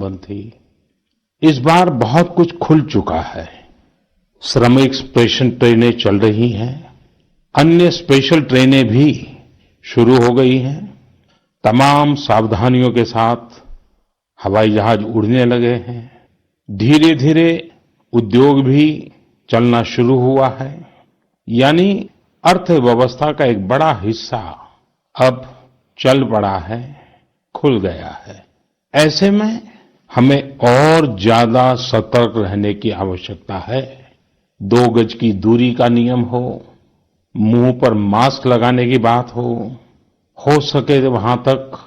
बंद थी। इस बार बहुत कुछ खुल चुका है। श्रमिक स्पेशल ट्रेनें चल रही हैं, अन्य स्पेशल ट्रेनें भी शुरू हो गई हैं। तमाम सावधानियों के साथ हवाई जहाज उड़ने लगे हैं। धीरे धीरे उद्योग भी चलना शुरू हुआ है। यानी अर्थव्यवस्था का एक बड़ा हिस्सा अब चल पड़ा है, खुल गया है। ऐसे में हमें और ज्यादा सतर्क रहने की आवश्यकता है। 2 गज की दूरी का नियम हो, मुंह पर मास्क लगाने की बात हो सके तो वहां तक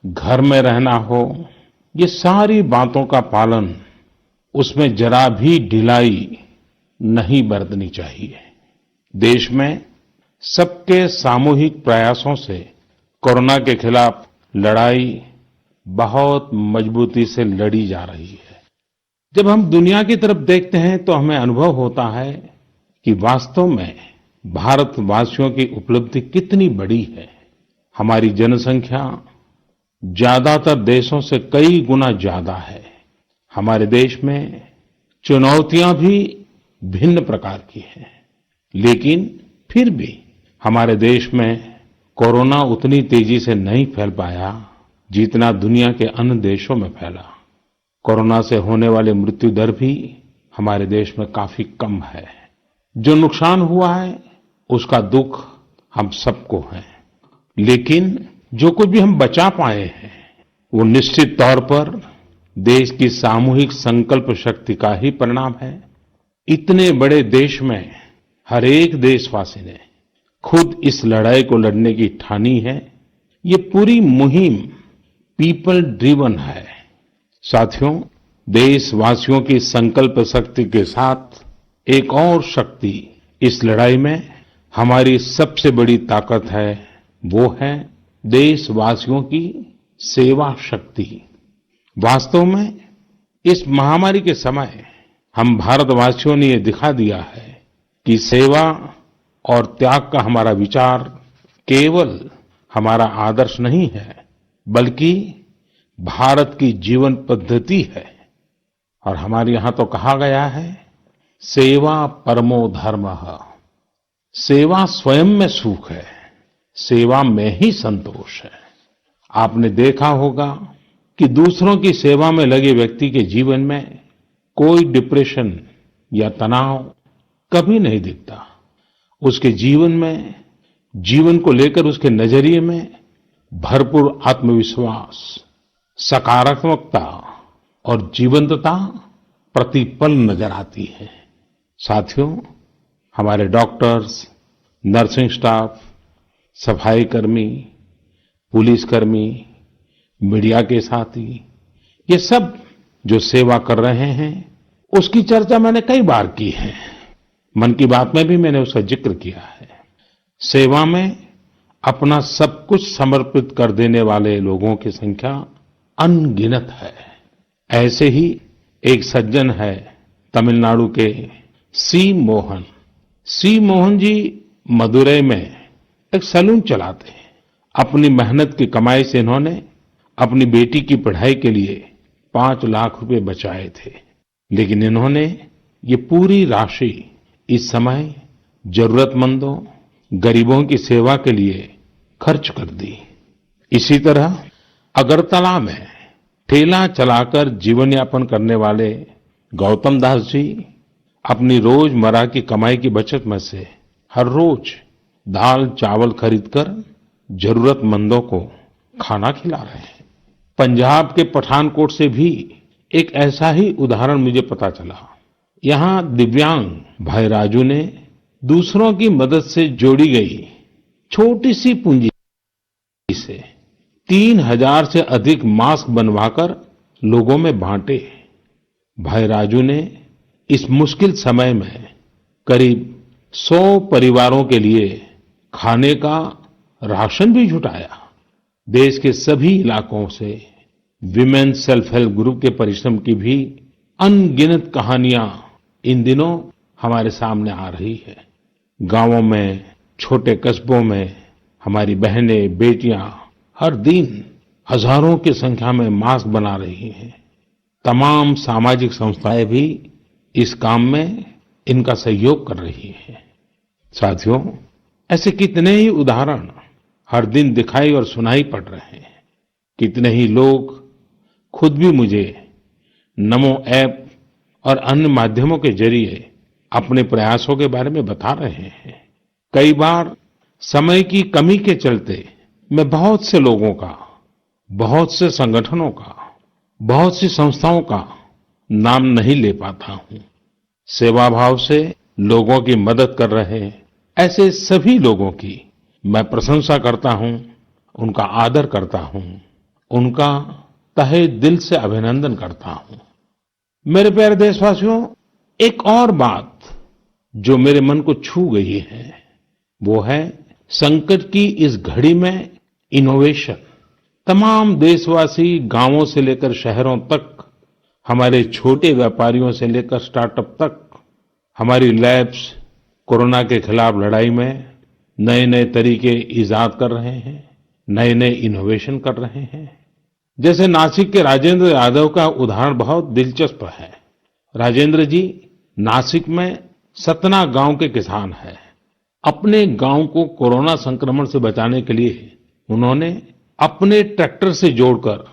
घर में रहना हो, ये सारी बातों का पालन, उसमें जरा भी ढिलाई नहीं बरतनी चाहिए। देश में सबके सामूहिक प्रयासों से कोरोना के खिलाफ लड़ाई बहुत मजबूती से लड़ी जा रही है। जब हम दुनिया की तरफ देखते हैं तो हमें अनुभव होता है कि वास्तव में भारतवासियों की उपलब्धि कितनी बड़ी है। हमारी जनसंख्या ज्यादातर देशों से कई गुना ज्यादा है। हमारे देश में चुनौतियां भी भिन्न प्रकार की हैं, लेकिन फिर भी हमारे देश में कोरोना उतनी तेजी से नहीं फैल पाया जितना दुनिया के अन्य देशों में फैला। कोरोना से होने वाली मृत्यु दर भी हमारे देश में काफी कम है। जो नुकसान हुआ है उसका दुख हम सबको है, लेकिन जो कुछ भी हम बचा पाए हैं वो निश्चित तौर पर देश की सामूहिक संकल्प शक्ति का ही परिणाम है। इतने बड़े देश में हर एक देशवासी ने खुद इस लड़ाई को लड़ने की ठानी है। ये पूरी मुहिम पीपल ड्रिवन है। साथियों, देशवासियों की संकल्प शक्ति के साथ एक और शक्ति इस लड़ाई में हमारी सबसे बड़ी ताकत है, वो है देशवासियों की सेवा शक्ति। वास्तव में इस महामारी के समय हम भारतवासियों ने ये दिखा दिया है कि सेवा और त्याग का हमारा विचार केवल हमारा आदर्श नहीं है, बल्कि भारत की जीवन पद्धति है। और हमारे यहां तो कहा गया है, सेवा परमो धर्मः। सेवा स्वयं में सुख है, सेवा में ही संतोष है। आपने देखा होगा कि दूसरों की सेवा में लगे व्यक्ति के जीवन में कोई डिप्रेशन या तनाव कभी नहीं दिखता। उसके जीवन में, जीवन को लेकर उसके नजरिए में भरपूर आत्मविश्वास, सकारात्मकता और जीवंतता प्रतिपल नजर आती है। साथियों, हमारे डॉक्टर्स, नर्सिंग स्टाफ, सफाई कर्मी, पुलिसकर्मी, मीडिया के साथी, ये सब जो सेवा कर रहे हैं उसकी चर्चा मैंने कई बार की है। मन की बात में भी मैंने उसका जिक्र किया है। सेवा में अपना सब कुछ समर्पित कर देने वाले लोगों की संख्या अनगिनत है। ऐसे ही एक सज्जन है तमिलनाडु के सी मोहन। सी मोहन जी मदुरई में एक सैलून चलाते हैं। अपनी मेहनत की कमाई से इन्होंने अपनी बेटी की पढ़ाई के लिए 5 लाख रुपए बचाए थे, लेकिन इन्होंने ये पूरी राशि इस समय जरूरतमंदों, गरीबों की सेवा के लिए खर्च कर दी। इसी तरह अगरतला में ठेला चलाकर जीवन यापन करने वाले गौतम दास जी अपनी रोजमर्रा की कमाई की बचत में से हर रोज दाल चावल खरीदकर जरूरतमंदों को खाना खिला रहे हैं। पंजाब के पठानकोट से भी एक ऐसा ही उदाहरण मुझे पता चला। यहाँ दिव्यांग भाई राजू ने दूसरों की मदद से जोड़ी गई छोटी सी पूंजी से 3000 से अधिक मास्क बनवाकर लोगों में बांटे। भाई राजू ने इस मुश्किल समय में करीब 100 परिवारों के लिए खाने का राशन भी जुटाया। देश के सभी इलाकों से विमेन सेल्फ हेल्प ग्रुप के परिश्रम की भी अनगिनत कहानियां इन दिनों हमारे सामने आ रही है। गांवों में, छोटे कस्बों में हमारी बहनें, बेटियां हर दिन हजारों की संख्या में मास्क बना रही हैं। तमाम सामाजिक संस्थाएं भी इस काम में इनका सहयोग कर रही हैं। साथियों, ऐसे कितने ही उदाहरण हर दिन दिखाई और सुनाई पड़ रहे हैं। कितने ही लोग खुद भी मुझे नमो ऐप और अन्य माध्यमों के जरिए अपने प्रयासों के बारे में बता रहे हैं। कई बार समय की कमी के चलते मैं बहुत से लोगों का, बहुत से संगठनों का, बहुत सी संस्थाओं का नाम नहीं ले पाता हूं। सेवाभाव से लोगों की मदद कर रहे ऐसे सभी लोगों की मैं प्रशंसा करता हूं, उनका आदर करता हूं, उनका तहे दिल से अभिनंदन करता हूं। मेरे प्यारे देशवासियों, एक और बात जो मेरे मन को छू गई है, वो है संकट की इस घड़ी में इनोवेशन। तमाम देशवासी गांवों से लेकर शहरों तक, हमारे छोटे व्यापारियों से लेकर स्टार्टअप तक, हमारी लैब्स कोरोना के खिलाफ लड़ाई में नए नए तरीके इजाद कर रहे हैं, नए नए इनोवेशन कर रहे हैं। जैसे नासिक के राजेंद्र यादव का उदाहरण बहुत दिलचस्प है। राजेंद्र जी नासिक में सतना गांव के किसान हैं। अपने गांव को कोरोना संक्रमण से बचाने के लिए उन्होंने अपने ट्रैक्टर से जोड़कर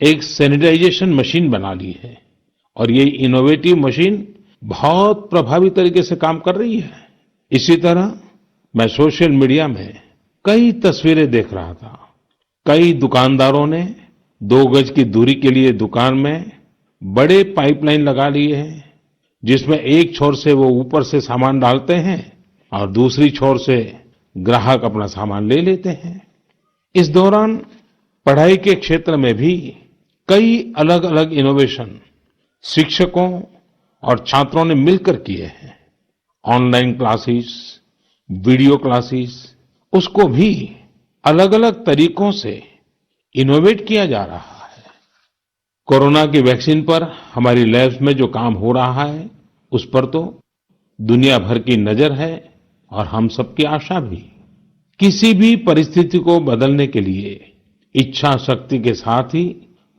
एक सैनिटाइजेशन मशीन बना ली है और ये इनोवेटिव मशीन बहुत प्रभावी तरीके से काम कर रही है। इसी तरह मैं सोशल मीडिया में कई तस्वीरें देख रहा था। कई दुकानदारों ने 2 गज की दूरी के लिए दुकान में बड़े पाइपलाइन लगा लिए हैं, जिसमें एक छोर से वो ऊपर से सामान डालते हैं और दूसरी छोर से ग्राहक अपना सामान ले लेते हैं। इस दौरान पढ़ाई के क्षेत्र में भी कई अलग अलग इनोवेशन शिक्षकों और छात्रों ने मिलकर किए हैं। ऑनलाइन क्लासेस, वीडियो क्लासेस, उसको भी अलग अलग तरीकों से इनोवेट किया जा रहा है। कोरोना की वैक्सीन पर हमारी लैब्स में जो काम हो रहा है, उस पर तो दुनिया भर की नजर है और हम सबकी आशा भी। किसी भी परिस्थिति को बदलने के लिए इच्छा शक्ति के साथ ही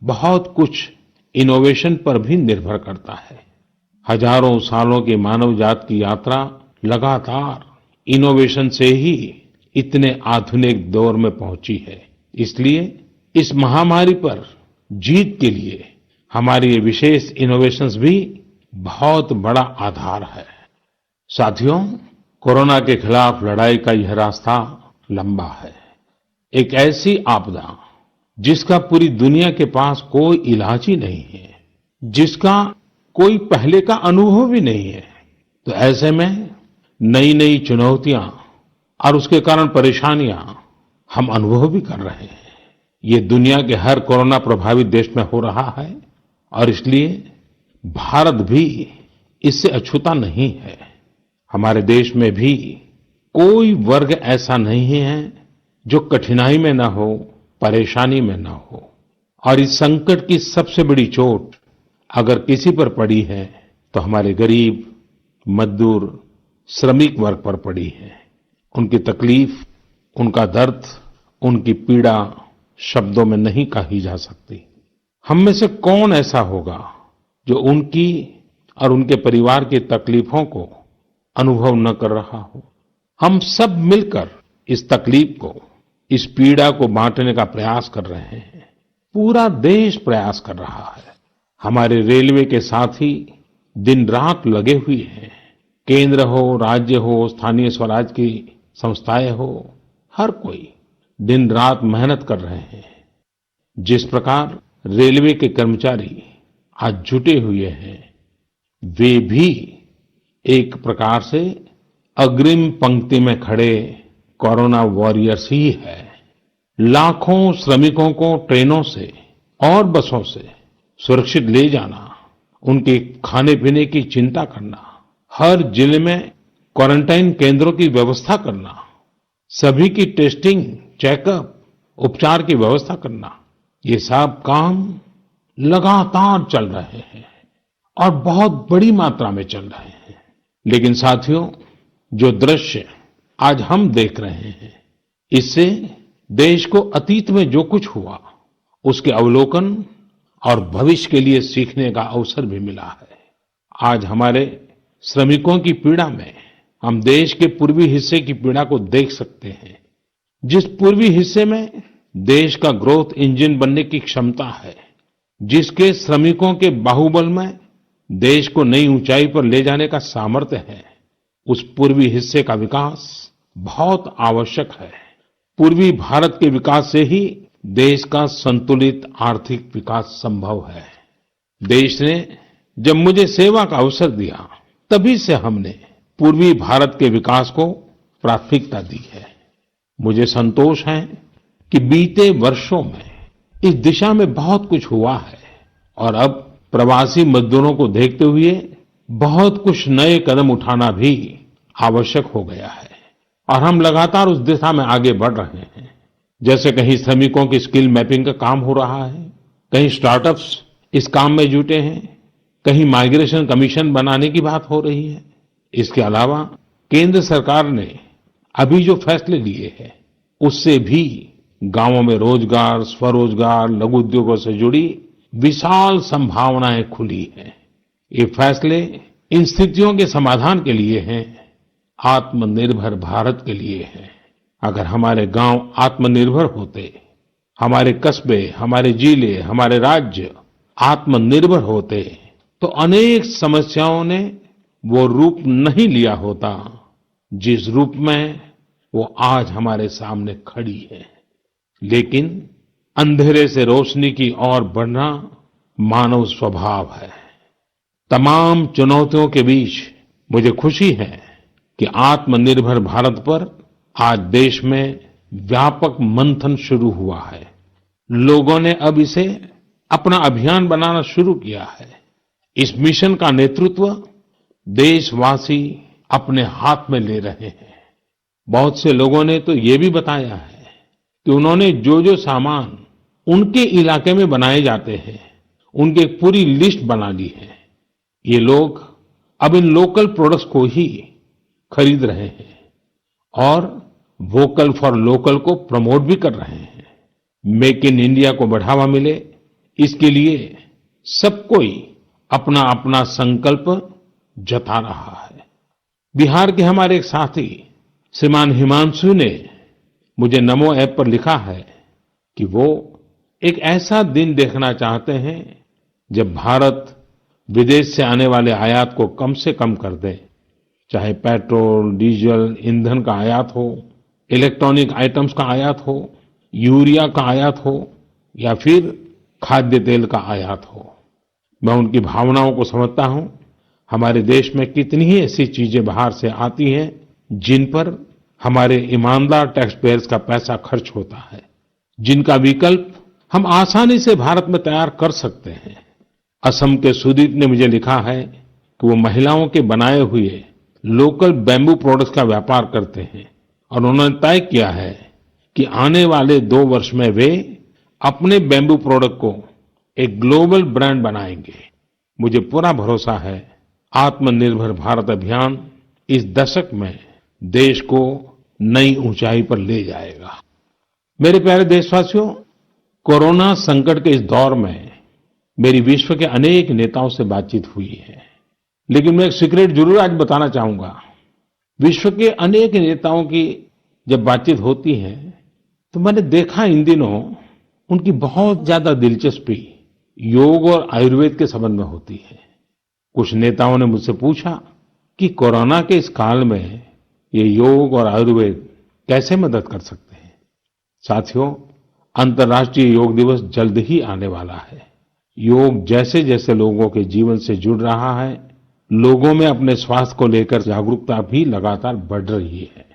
बहुत कुछ इनोवेशन पर भी निर्भर करता है। हजारों सालों की मानव जात की यात्रा लगातार इनोवेशन से ही इतने आधुनिक दौर में पहुंची है। इसलिए इस महामारी पर जीत के लिए हमारी ये विशेष इनोवेशंस भी बहुत बड़ा आधार है। साथियों, कोरोना के खिलाफ लड़ाई का यह रास्ता लंबा है। एक ऐसी आपदा जिसका पूरी दुनिया के पास कोई इलाज ही नहीं है, जिसका कोई पहले का अनुभव भी नहीं है, तो ऐसे में नई नई चुनौतियां और उसके कारण परेशानियां हम अनुभव भी कर रहे हैं। ये दुनिया के हर कोरोना प्रभावित देश में हो रहा है और इसलिए भारत भी इससे अछूता नहीं है। हमारे देश में भी कोई वर्ग ऐसा नहीं है जो कठिनाई में न हो, परेशानी में न हो। और इस संकट की सबसे बड़ी चोट अगर किसी पर पड़ी है तो हमारे गरीब, मजदूर, श्रमिक वर्ग पर पड़ी है। उनकी तकलीफ, उनका दर्द, उनकी पीड़ा शब्दों में नहीं कही जा सकती। हम में से कौन ऐसा होगा जो उनकी और उनके परिवार की तकलीफों को अनुभव न कर रहा हो। हम सब मिलकर इस तकलीफ को, इस पीड़ा को बांटने का प्रयास कर रहे हैं। पूरा देश प्रयास कर रहा है। हमारे रेलवे के साथी दिन रात लगे हुए हैं। केंद्र हो, राज्य हो, स्थानीय स्वराज की संस्थाएं हो, हर कोई दिन रात मेहनत कर रहे हैं। जिस प्रकार रेलवे के कर्मचारी आज जुटे हुए हैं, वे भी एक प्रकार से अग्रिम पंक्ति में खड़े कोरोना वॉरियर्स ही है। लाखों श्रमिकों को ट्रेनों से और बसों से सुरक्षित ले जाना, उनके खाने पीने की चिंता करना, हर जिले में क्वारंटाइन केंद्रों की व्यवस्था करना, सभी की टेस्टिंग, चेकअप, उपचार की व्यवस्था करना, ये सब काम लगातार चल रहे हैं और बहुत बड़ी मात्रा में चल रहे हैं। लेकिन साथियों, जो दृश्य आज हम देख रहे हैं, इससे देश को अतीत में जो कुछ हुआ उसके अवलोकन और भविष्य के लिए सीखने का अवसर भी मिला है। आज हमारे श्रमिकों की पीड़ा में हम देश के पूर्वी हिस्से की पीड़ा को देख सकते हैं। जिस पूर्वी हिस्से में देश का ग्रोथ इंजन बनने की क्षमता है, जिसके श्रमिकों के बाहुबल में देश को नई ऊंचाई पर ले जाने का सामर्थ्य है, उस पूर्वी हिस्से का विकास बहुत आवश्यक है। पूर्वी भारत के विकास से ही देश का संतुलित आर्थिक विकास संभव है। देश ने जब मुझे सेवा का अवसर दिया, तभी से हमने पूर्वी भारत के विकास को प्राथमिकता दी है। मुझे संतोष है कि बीते वर्षों में इस दिशा में बहुत कुछ हुआ है और अब प्रवासी मजदूरों को देखते हुए बहुत कुछ नए कदम उठाना भी आवश्यक हो गया है और हम लगातार उस दिशा में आगे बढ़ रहे हैं। जैसे कहीं श्रमिकों की स्किल मैपिंग का काम हो रहा है, कहीं स्टार्टअप्स इस काम में जुटे हैं, कहीं माइग्रेशन कमीशन बनाने की बात हो रही है। इसके अलावा केंद्र सरकार ने अभी जो फैसले लिए हैं, उससे भी गांवों में रोजगार, स्वरोजगार, लघु उद्योगों से जुड़ी विशाल संभावनाएं खुली हैं। ये फैसले इन स्थितियों के समाधान के लिए हैं, आत्मनिर्भर भारत के लिए हैं। अगर हमारे गांव आत्मनिर्भर होते, हमारे कस्बे, हमारे जिले, हमारे राज्य आत्मनिर्भर होते, तो अनेक समस्याओं ने वो रूप नहीं लिया होता जिस रूप में वो आज हमारे सामने खड़ी है। लेकिन अंधेरे से रोशनी की ओर बढ़ना मानव स्वभाव है। तमाम चुनौतियों के बीच मुझे खुशी है कि आत्मनिर्भर भारत पर आज देश में व्यापक मंथन शुरू हुआ है। लोगों ने अब इसे अपना अभियान बनाना शुरू किया है। इस मिशन का नेतृत्व देशवासी अपने हाथ में ले रहे हैं। बहुत से लोगों ने तो ये भी बताया है कि उन्होंने जो जो सामान उनके इलाके में बनाए जाते हैं, उनकी एक पूरी लिस्ट बना ली है। ये लोग अब इन लोकल प्रोडक्ट्स को ही खरीद रहे हैं और वोकल फॉर लोकल को प्रमोट भी कर रहे हैं। मेक इन इंडिया को बढ़ावा मिले, इसके लिए सब कोई अपना अपना संकल्प जता रहा है। बिहार के हमारे एक साथी श्रीमान हिमांशु ने मुझे नमो ऐप पर लिखा है कि वो एक ऐसा दिन देखना चाहते हैं जब भारत विदेश से आने वाले आयात को कम से कम कर दे, चाहे पेट्रोल, डीजल, ईंधन का आयात हो, इलेक्ट्रॉनिक आइटम्स का आयात हो, यूरिया का आयात हो या फिर खाद्य तेल का आयात हो। मैं उनकी भावनाओं को समझता हूं। हमारे देश में कितनी ही ऐसी चीजें बाहर से आती हैं जिन पर हमारे ईमानदार टैक्स पेयर्स का पैसा खर्च होता है, जिनका विकल्प हम आसानी से भारत में तैयार कर सकते हैं। असम के सुदीप ने मुझे लिखा है कि वो महिलाओं के बनाए हुए लोकल बैम्बू प्रोडक्ट्स का व्यापार करते हैं और उन्होंने तय किया है कि आने वाले 2 वर्ष में वे अपने बैम्बू प्रोडक्ट को एक ग्लोबल ब्रांड बनाएंगे। मुझे पूरा भरोसा है आत्मनिर्भर भारत अभियान इस दशक में देश को नई ऊंचाई पर ले जाएगा। मेरे प्यारे देशवासियों, कोरोना संकट के इस दौर में मेरी विश्व के अनेक नेताओं से बातचीत हुई है, लेकिन मैं एक सीक्रेट जरूर आज बताना चाहूंगा। विश्व के अनेक नेताओं की जब बातचीत होती है तो मैंने देखा इन दिनों उनकी बहुत ज्यादा दिलचस्पी योग और आयुर्वेद के संबंध में होती है। कुछ नेताओं ने मुझसे पूछा कि कोरोना के इस काल में ये योग और आयुर्वेद कैसे मदद कर सकते हैं। साथियों, अंतर्राष्ट्रीय योग दिवस जल्द ही आने वाला है। योग जैसे जैसे लोगों के जीवन से जुड़ रहा है, लोगों में अपने स्वास्थ्य को लेकर जागरूकता भी लगातार बढ़ रही है।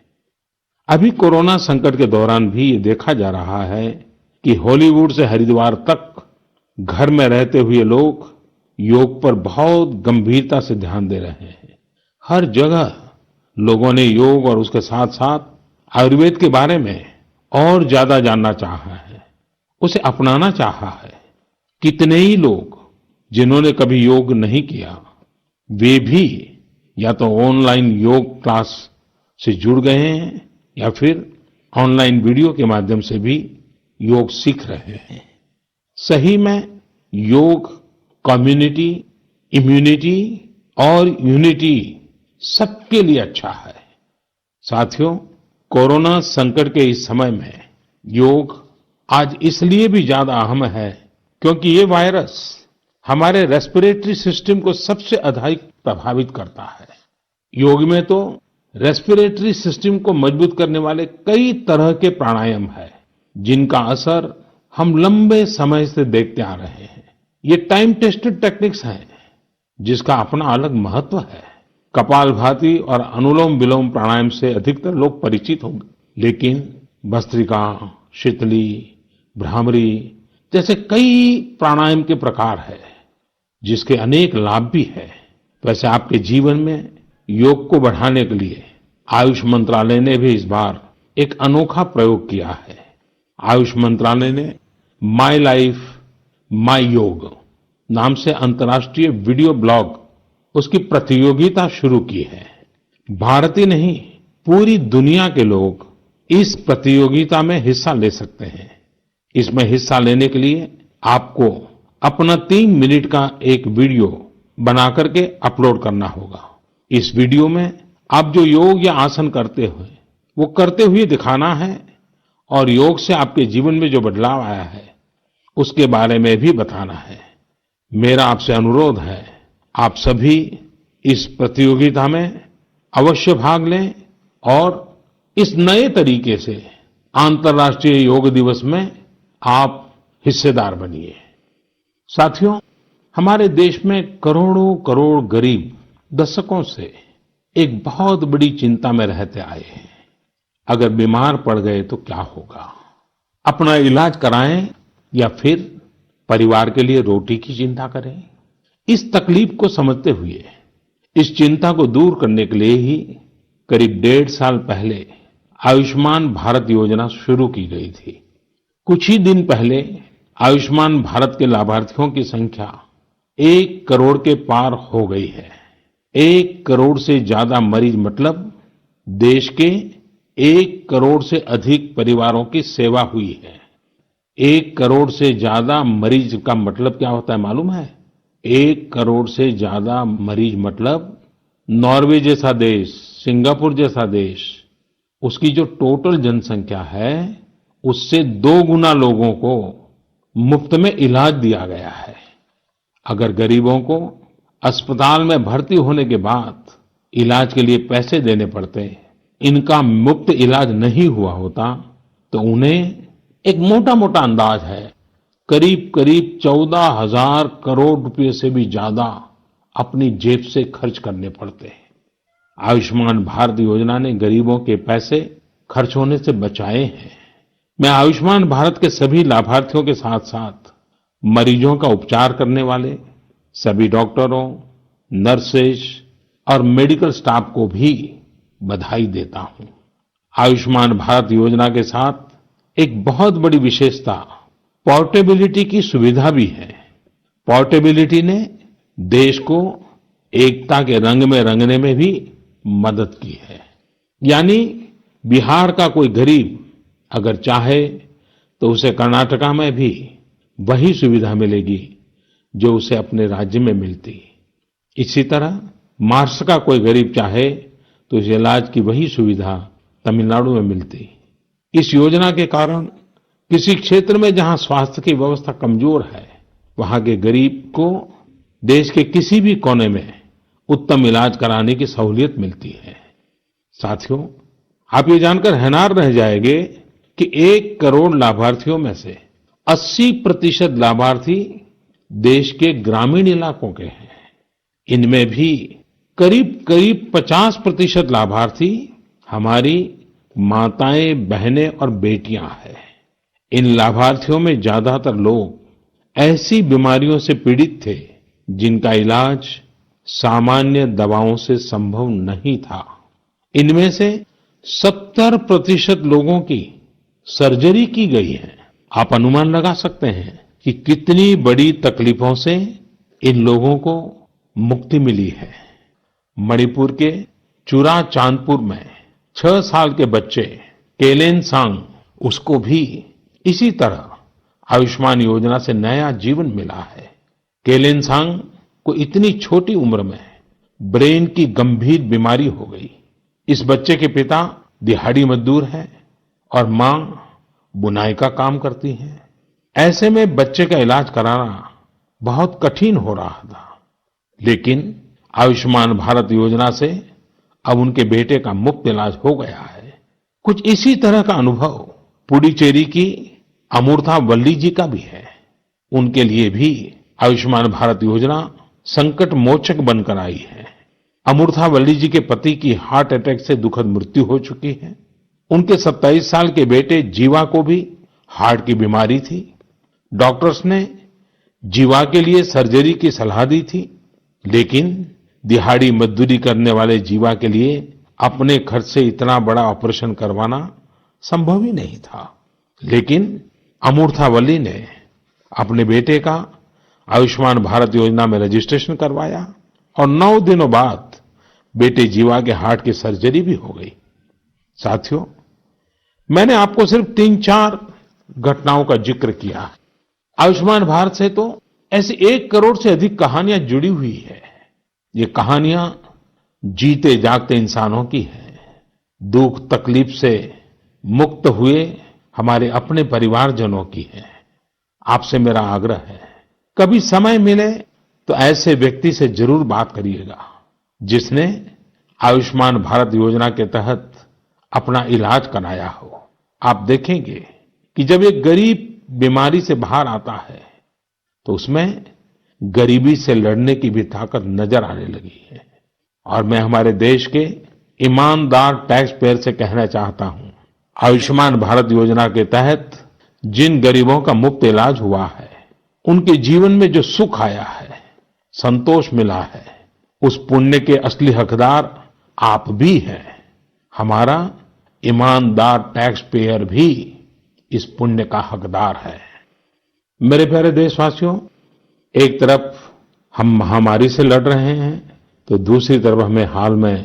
अभी कोरोना संकट के दौरान भी ये देखा जा रहा है कि हॉलीवुड से हरिद्वार तक घर में रहते हुए लोग योग पर बहुत गंभीरता से ध्यान दे रहे हैं। हर जगह लोगों ने योग और उसके साथ साथ आयुर्वेद के बारे में और ज्यादा जानना चाहा है, उसे अपनाना चाहा है। कितने ही लोग जिन्होंने कभी योग नहीं किया, वे भी या तो ऑनलाइन योग क्लास से जुड़ गए हैं या फिर ऑनलाइन वीडियो के माध्यम से भी योग सीख रहे हैं। सही में योग कम्युनिटी, इम्यूनिटी और यूनिटी सबके लिए अच्छा है। साथियों, कोरोना संकट के इस समय में योग आज इसलिए भी ज्यादा अहम है क्योंकि ये वायरस हमारे रेस्पिरेटरी सिस्टम को सबसे अधिक प्रभावित करता है। योग में तो रेस्पिरेटरी सिस्टम को मजबूत करने वाले कई तरह के प्राणायाम है जिनका असर हम लंबे समय से देखते आ रहे हैं। ये टाइम टेस्टेड टेक्निक्स हैं जिसका अपना अलग महत्व है। कपालभाति और अनुलोम विलोम प्राणायाम से अधिकतर लोग परिचित होंगे, लेकिन भस्त्रिका, शीतली, भ्रामरी जैसे कई प्राणायाम के प्रकार है जिसके अनेक लाभ भी है। वैसे आपके जीवन में योग को बढ़ाने के लिए आयुष मंत्रालय ने भी इस बार एक अनोखा प्रयोग किया है। आयुष मंत्रालय ने माय लाइफ माय योग नाम से अंतर्राष्ट्रीय वीडियो ब्लॉग उसकी प्रतियोगिता शुरू की है। भारत ही नहीं, पूरी दुनिया के लोग इस प्रतियोगिता में हिस्सा ले सकते हैं। इसमें हिस्सा लेने के लिए आपको अपना 3 मिनट का एक वीडियो बना करके अपलोड करना होगा। इस वीडियो में आप जो योग या आसन करते हुए वो करते हुए दिखाना है और योग से आपके जीवन में जो बदलाव आया है उसके बारे में भी बताना है। मेरा आपसे अनुरोध है, आप सभी इस प्रतियोगिता में अवश्य भाग लें और इस नए तरीके से अंतर्राष्ट्रीय योग दिवस में आप हिस्सेदार बनिए। साथियों, हमारे देश में करोड़ों करोड़ गरीब दशकों से एक बहुत बड़ी चिंता में रहते आए हैं। अगर बीमार पड़ गए तो क्या होगा? अपना इलाज कराएं या फिर परिवार के लिए रोटी की चिंता करें? इस तकलीफ को समझते हुए इस चिंता को दूर करने के लिए ही करीब 1.5 साल पहले आयुष्मान भारत योजना शुरू की गई थी। कुछ ही दिन पहले आयुष्मान भारत के लाभार्थियों की संख्या 1 करोड़ के पार हो गई है। 1 करोड़ से ज्यादा मरीज मतलब देश के 1 करोड़ से अधिक परिवारों की सेवा हुई है। 1 करोड़ से ज्यादा मरीज का मतलब क्या होता है मालूम है? 1 करोड़ से ज्यादा मरीज मतलब नॉर्वे जैसा देश, सिंगापुर जैसा देश, उसकी जो टोटल जनसंख्या है उससे 2 गुना लोगों को मुफ्त में इलाज दिया गया है। अगर गरीबों को अस्पताल में भर्ती होने के बाद इलाज के लिए पैसे देने पड़ते, इनका मुफ्त इलाज नहीं हुआ होता तो उन्हें एक मोटा मोटा अंदाज है करीब करीब 14,000 करोड़ रुपए से भी ज्यादा अपनी जेब से खर्च करने पड़ते हैं। आयुष्मान भारत योजना ने गरीबों के पैसे खर्च होने से बचाए हैं। मैं आयुष्मान भारत के सभी लाभार्थियों के साथ साथ मरीजों का उपचार करने वाले सभी डॉक्टरों, नर्सेज और मेडिकल स्टाफ को भी बधाई देता हूं। आयुष्मान भारत योजना के साथ एक बहुत बड़ी विशेषता पोर्टेबिलिटी की सुविधा भी है। पोर्टेबिलिटी ने देश को एकता के रंग में रंगने में भी मदद की है। यानी बिहार का कोई गरीब अगर चाहे तो उसे कर्नाटका में भी वही सुविधा मिलेगी जो उसे अपने राज्य में मिलती। इसी तरह महाराष्ट्र का कोई गरीब चाहे तो उसे इलाज की वही सुविधा तमिलनाडु में मिलती। इस योजना के कारण किसी क्षेत्र में जहां स्वास्थ्य की व्यवस्था कमजोर है, वहां के गरीब को देश के किसी भी कोने में उत्तम इलाज कराने की सहूलियत मिलती है। साथियों, आप ये जानकर हैरान रह जाएंगे कि 1 करोड़ लाभार्थियों में से 80% लाभार्थी देश के ग्रामीण इलाकों के हैं। इनमें भी करीब करीब 50% लाभार्थी हमारी माताएं, बहनें और बेटियां हैं। इन लाभार्थियों में ज्यादातर लोग ऐसी बीमारियों से पीड़ित थे जिनका इलाज सामान्य दवाओं से संभव नहीं था। इनमें से 70% लोगों की सर्जरी की गई है। आप अनुमान लगा सकते हैं कि कितनी बड़ी तकलीफों से इन लोगों को मुक्ति मिली है। मणिपुर के चुरा चांदपुर में 6 साल के बच्चे केलेनसांग, उसको भी इसी तरह आयुष्मान योजना से नया जीवन मिला है। केलेनसांग को इतनी छोटी उम्र में ब्रेन की गंभीर बीमारी हो गई। इस बच्चे के पिता दिहाड़ी मजदूर हैं और मां बुनाई का काम करती हैं। ऐसे में बच्चे का इलाज कराना बहुत कठिन हो रहा था, लेकिन आयुष्मान भारत योजना से अब उनके बेटे का मुफ्त इलाज हो गया है। कुछ इसी तरह का अनुभव पुडुचेरी की अमूर्था वल्ली जी का भी है। उनके लिए भी आयुष्मान भारत योजना संकट मोचक बनकर आई है। अमूर्था वल्ली जी के पति की हार्ट अटैक से दुखद मृत्यु हो चुकी है। उनके 27 साल के बेटे जीवा को भी हार्ट की बीमारी थी। डॉक्टर्स ने जीवा के लिए सर्जरी की सलाह दी थी, लेकिन दिहाड़ी मजदूरी करने वाले जीवा के लिए अपने खर्च से इतना बड़ा ऑपरेशन करवाना संभव ही नहीं था। लेकिन अमूर्था वल्ली ने अपने बेटे का आयुष्मान भारत योजना में रजिस्ट्रेशन करवाया और 9 दिनों बाद बेटे जीवा के हार्ट की सर्जरी भी हो गई। साथियों, मैंने आपको सिर्फ 3-4 घटनाओं का जिक्र किया है। आयुष्मान भारत से तो ऐसी 1 करोड़ से अधिक कहानियां जुड़ी हुई है। ये कहानियां जीते जागते इंसानों की हैं। दुख तकलीफ से मुक्त हुए हमारे अपने परिवारजनों की है। आपसे मेरा आग्रह है, कभी समय मिले तो ऐसे व्यक्ति से जरूर बात करिएगा जिसने आयुष्मान भारत योजना के तहत अपना इलाज कराया हो। आप देखेंगे कि जब एक गरीब बीमारी से बाहर आता है तो उसमें गरीबी से लड़ने की भी ताकत नजर आने लगी है। और मैं हमारे देश के ईमानदार टैक्स पेयर से कहना चाहता हूं, आयुष्मान भारत योजना के तहत जिन गरीबों का मुफ्त इलाज हुआ है, उनके जीवन में जो सुख आया है, संतोष मिला है, उस पुण्य के असली हकदार आप भी हैं। हमारा ईमानदार टैक्स पेयर भी इस पुण्य का हकदार है। मेरे प्यारे देशवासियों, एक तरफ हम महामारी से लड़ रहे हैं तो दूसरी तरफ हमें हाल में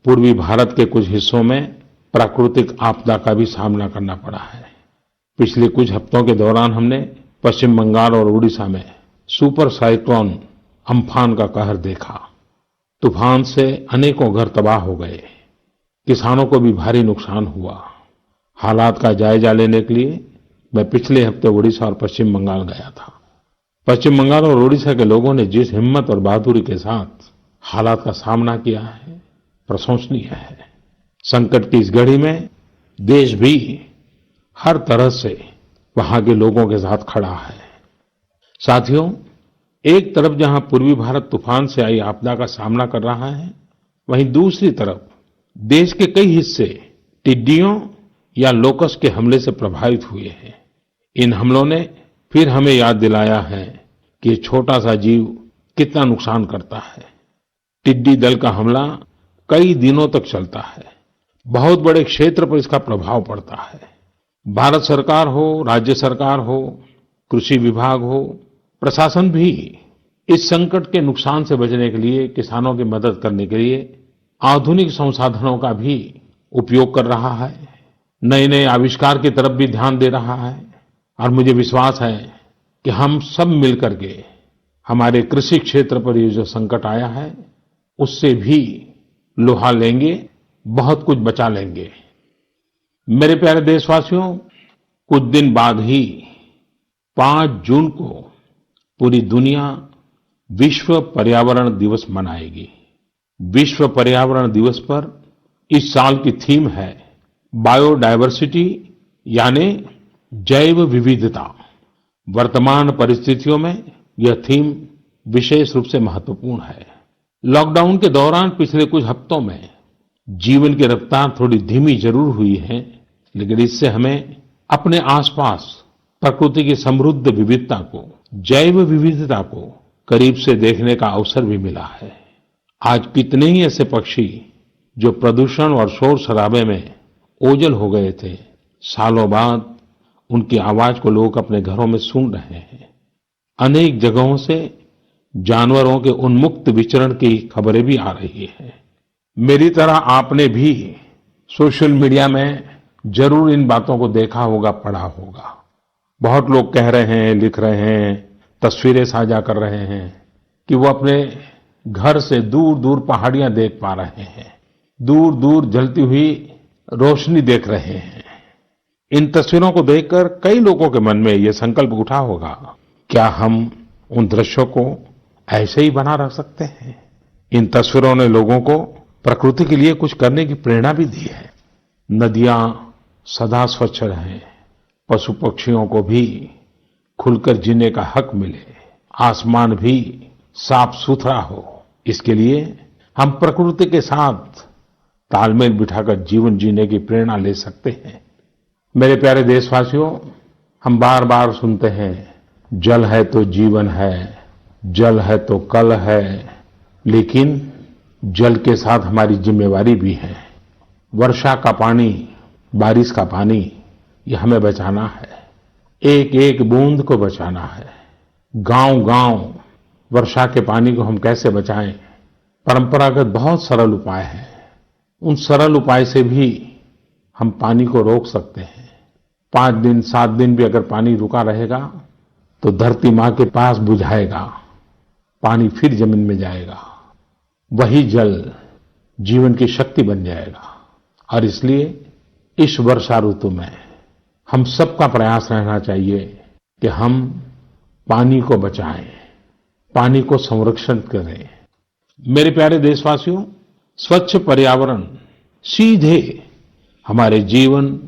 पूर्वी भारत के कुछ हिस्सों में प्राकृतिक आपदा का भी सामना करना पड़ा है। पिछले कुछ हफ्तों के दौरान हमने पश्चिम बंगाल और उड़ीसा में सुपर साइक्लोन अम्फान का कहर देखा। तूफान से अनेकों घर तबाह हो गए, किसानों को भी भारी नुकसान हुआ। हालात का जायजा लेने के लिए मैं पिछले हफ्ते उड़ीसा और पश्चिम बंगाल गया था। पश्चिम बंगाल और उड़ीसा के लोगों ने जिस हिम्मत और बहादुरी के साथ हालात का सामना किया है, प्रशंसनीय है। संकट की इस घड़ी में देश भी हर तरह से वहां के लोगों के साथ खड़ा है। साथियों, एक तरफ जहां पूर्वी भारत तूफान से आई आपदा का सामना कर रहा है, वहीं दूसरी तरफ देश के कई हिस्से टिड्डियों या लोकस्ट के हमले से प्रभावित हुए हैं। इन हमलों ने फिर हमें याद दिलाया है कि ये छोटा सा जीव कितना नुकसान करता है। टिड्डी दल का हमला कई दिनों तक चलता है। बहुत बड़े क्षेत्र पर इसका प्रभाव पड़ता है। भारत सरकार हो, राज्य सरकार हो, कृषि विभाग हो, प्रशासन भी इस संकट के नुकसान से बचने के लिए, किसानों की मदद करने के लिए आधुनिक संसाधनों का भी उपयोग कर रहा है। नए नए आविष्कार की तरफ भी ध्यान दे रहा है। और मुझे विश्वास है कि हम सब मिलकर के हमारे कृषि क्षेत्र पर ये जो संकट आया है, उससे भी लोहा लेंगे, बहुत कुछ बचा लेंगे। मेरे प्यारे देशवासियों, कुछ दिन बाद ही 5 जून को पूरी दुनिया विश्व पर्यावरण दिवस मनाएगी। विश्व पर्यावरण दिवस पर इस साल की थीम है बायोडायवर्सिटी, यानी जैव विविधता। वर्तमान परिस्थितियों में यह थीम विशेष रूप से महत्वपूर्ण है। लॉकडाउन के दौरान पिछले कुछ हफ्तों में जीवन की रफ्तार थोड़ी धीमी जरूर हुई है, लेकिन इससे हमें अपने आसपास प्रकृति की समृद्ध विविधता को, जैव विविधता को करीब से देखने का अवसर भी मिला है। आज कितने ही ऐसे पक्षी जो प्रदूषण और शोर शराबे में ओझल हो गए थे, सालों बाद उनकी आवाज को लोग अपने घरों में सुन रहे हैं। अनेक जगहों से जानवरों के उन्मुक्त विचरण की खबरें भी आ रही हैं। मेरी तरह आपने भी सोशल मीडिया में जरूर इन बातों को देखा होगा, पढ़ा होगा। बहुत लोग कह रहे हैं, लिख रहे हैं, तस्वीरें साझा कर रहे हैं कि वो अपने घर से दूर दूर पहाड़ियां देख पा रहे हैं, दूर दूर जलती हुई रोशनी देख रहे हैं। इन तस्वीरों को देखकर कई लोगों के मन में ये संकल्प उठा होगा, क्या हम उन दृश्यों को ऐसे ही बना रख सकते हैं? इन तस्वीरों ने लोगों को प्रकृति के लिए कुछ करने की प्रेरणा भी दी है। नदियां सदा स्वच्छ रहें, पशु पक्षियों को भी खुलकर जीने का हक मिले, आसमान भी साफ सुथरा हो, इसके लिए हम प्रकृति के साथ तालमेल बिठाकर जीवन जीने की प्रेरणा ले सकते हैं। मेरे प्यारे देशवासियों, हम बार बार सुनते हैं, जल है तो जीवन है, जल है तो कल है, लेकिन जल के साथ हमारी जिम्मेवारी भी है। वर्षा का पानी, बारिश का पानी, ये हमें बचाना है, एक एक बूंद को बचाना है। गांव-गांव वर्षा के पानी को हम कैसे बचाएं? परंपरागत बहुत सरल उपाय हैं। उन सरल उपाय से भी हम पानी को रोक सकते हैं। 5 दिन 7 दिन भी अगर पानी रुका रहेगा तो धरती माँ के पास बुझाएगा, पानी फिर जमीन में जाएगा, वही जल जीवन की शक्ति बन जाएगा। और इसलिए इस वर्षा ऋतु में हम सबका प्रयास रहना चाहिए कि हम पानी को बचाएं, पानी को संरक्षण करें। मेरे प्यारे देशवासियों, स्वच्छ पर्यावरण सीधे हमारे जीवन,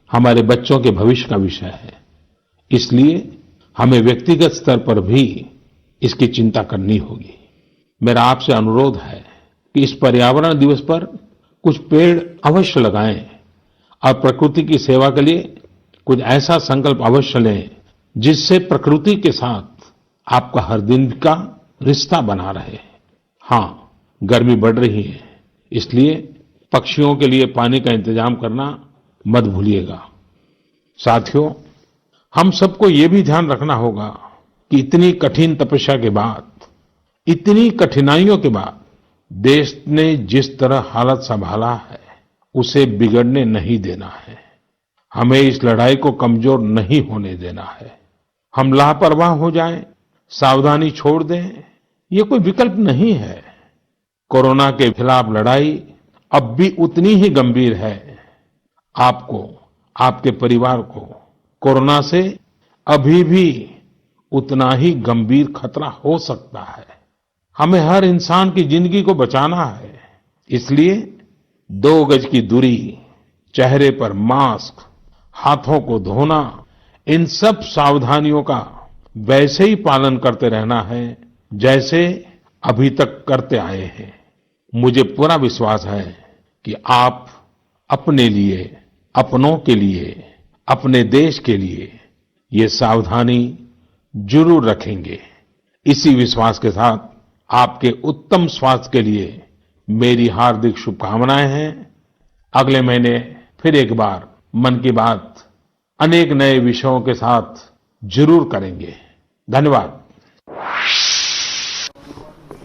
हमारे बच्चों के भविष्य का विषय है। इसलिए हमें व्यक्तिगत स्तर पर भी इसकी चिंता करनी होगी। मेरा आपसे अनुरोध है कि इस पर्यावरण दिवस पर कुछ पेड़ अवश्य लगाएं और प्रकृति की सेवा के लिए कुछ ऐसा संकल्प अवश्य लें जिससे प्रकृति के साथ आपका हर दिन का रिश्ता बना रहे। हाँ, गर्मी बढ़ रही है, इसलिए पक्षियों के लिए पानी का इंतजाम करना मत भूलिएगा। साथियों, हम सबको ये भी ध्यान रखना होगा कि इतनी कठिन तपस्या के बाद, इतनी कठिनाइयों के बाद देश ने जिस तरह हालत संभाला है, उसे बिगड़ने नहीं देना है। हमें इस लड़ाई को कमजोर नहीं होने देना है। हम लापरवाह हो जाएं, सावधानी छोड़ दें, ये कोई विकल्प नहीं है। कोरोना के खिलाफ लड़ाई अब भी उतनी ही गंभीर है। आपको, आपके परिवार को कोरोना से अभी भी उतना ही गंभीर खतरा हो सकता है। हमें हर इंसान की जिंदगी को बचाना है। इसलिए 2 गज की दूरी, चेहरे पर मास्क, हाथों को धोना, इन सब सावधानियों का वैसे ही पालन करते रहना है जैसे अभी तक करते आए हैं। मुझे पूरा विश्वास है कि आप अपने लिए, अपनों के लिए, अपने देश के लिए ये सावधानी जरूर रखेंगे। इसी विश्वास के साथ आपके उत्तम स्वास्थ्य के लिए मेरी हार्दिक शुभकामनाएं हैं। अगले महीने फिर एक बार मन की बात अनेक नए विषयों के साथ जरूर करेंगे। धन्यवाद।